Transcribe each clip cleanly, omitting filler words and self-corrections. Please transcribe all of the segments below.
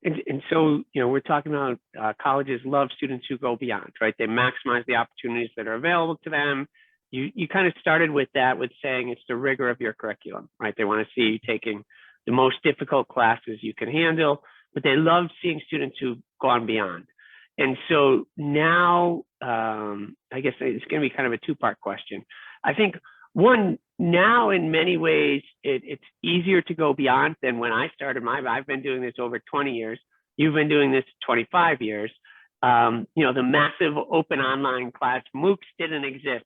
And so, we're talking about colleges love students who go beyond, right? They maximize the opportunities that are available to them. You kind of started with that, with saying it's the rigor of your curriculum, right? They want to see you taking the most difficult classes you can handle, but they love seeing students who've gone beyond. And so now, I guess it's going to be kind of a two-part question. I think one, now in many ways, it's easier to go beyond than when I started I've been doing this over 20 years. You've been doing this 25 years. The massive open online class, MOOCs didn't exist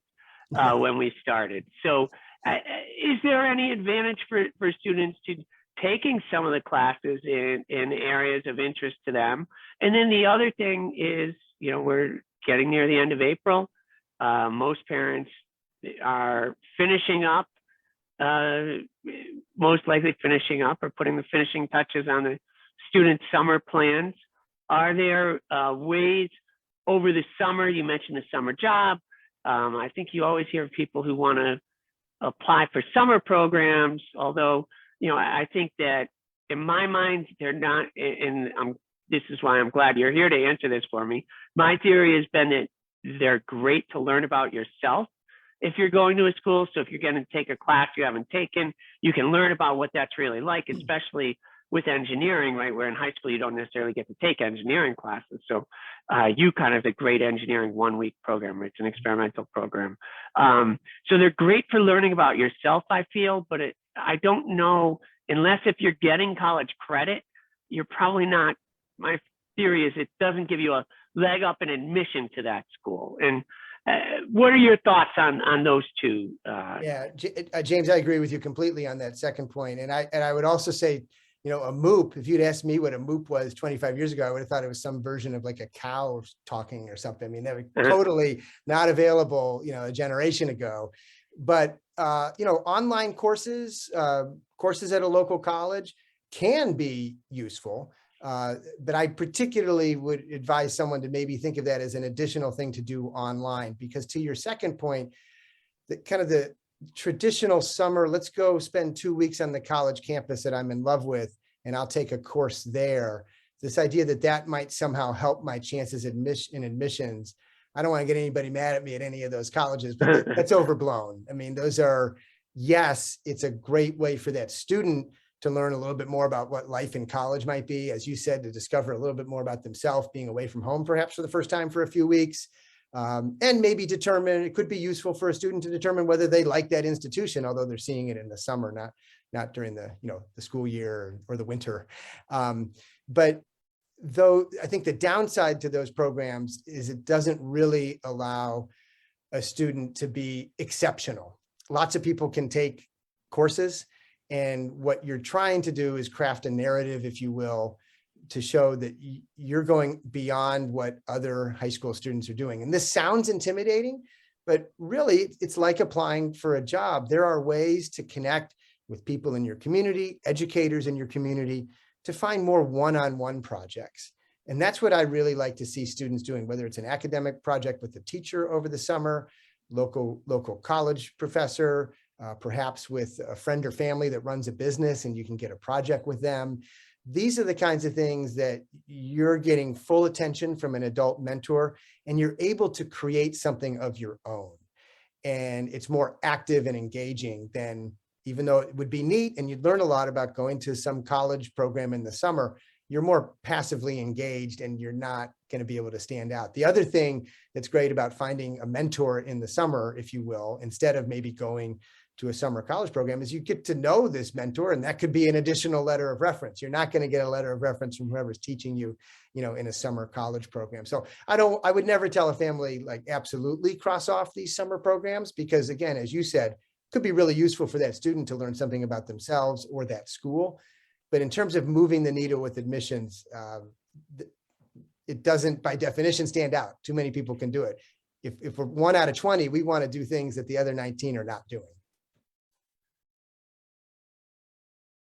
when we started. So is there any advantage for students to taking some of the classes in areas of interest to them? And then the other thing is, we're getting near the end of April. Most parents are finishing up, most likely finishing up or putting the finishing touches on the student summer plans. Are there ways over the summer? You mentioned the summer job. I think you always hear of people who want to apply for summer programs, although, I think that in my mind, they're not, and this is why I'm glad you're here to answer this for me. My theory has been that they're great to learn about yourself if you're going to a school. So if you're going to take a class you haven't taken, you can learn about what that's really like, especially with engineering, right? Where in high school, you don't necessarily get to take engineering classes. So UConn is a great engineering 1-week program. It's an experimental program. So they're great for learning about yourself, I feel, but I don't know, unless if you're getting college credit, you're probably not. My theory is it doesn't give you a leg up in admission to that school. And what are your thoughts on those two? James, I agree with you completely on that second point. And I would also say, a MOOP, if you'd asked me what a MOOP was 25 years ago, I would have thought it was some version of like a cow talking or something. I mean, they were totally not available, a generation ago. But, online courses, courses at a local college can be useful. But I particularly would advise someone to maybe think of that as an additional thing to do online, because to your second point, the traditional summer, let's go spend 2 weeks on the college campus that I'm in love with, and I'll take a course there. This idea that might somehow help my chances in admissions. I don't want to get anybody mad at me at any of those colleges, but that's overblown. I mean, yes, it's a great way for that student to learn a little bit more about what life in college might be, as you said, to discover a little bit more about themselves, being away from home, perhaps for the first time for a few weeks. And maybe determine, it could be useful for a student to determine whether they like that institution, although they're seeing it in the summer, not during the school year or the winter. But though I think the downside to those programs is it doesn't really allow a student to be exceptional. Lots of people can take courses, and what you're trying to do is craft a narrative, if you will, to show that you're going beyond what other high school students are doing. And this sounds intimidating, but really it's like applying for a job. There are ways to connect with people in your community, educators in your community, to find more one-on-one projects. And that's what I really like to see students doing, whether it's an academic project with a teacher over the summer, local college professor, perhaps with a friend or family that runs a business and you can get a project with them. These are the kinds of things that you're getting full attention from an adult mentor, and you're able to create something of your own. And it's more active and engaging than, even though it would be neat and you'd learn a lot about going to some college program in the summer, you're more passively engaged and you're not going to be able to stand out. The other thing that's great about finding a mentor in the summer, if you will, instead of maybe going to a summer college program, is you get to know this mentor, and that could be an additional letter of reference. You're not going to get a letter of reference from whoever's teaching you, in a summer college program. So I would never tell a family like absolutely cross off these summer programs, because again, as you said, it could be really useful for that student to learn something about themselves or that school. But in terms of moving the needle with admissions, it doesn't by definition stand out. Too many people can do it. If we're 1 out of 20, we want to do things that the other 19 are not doing.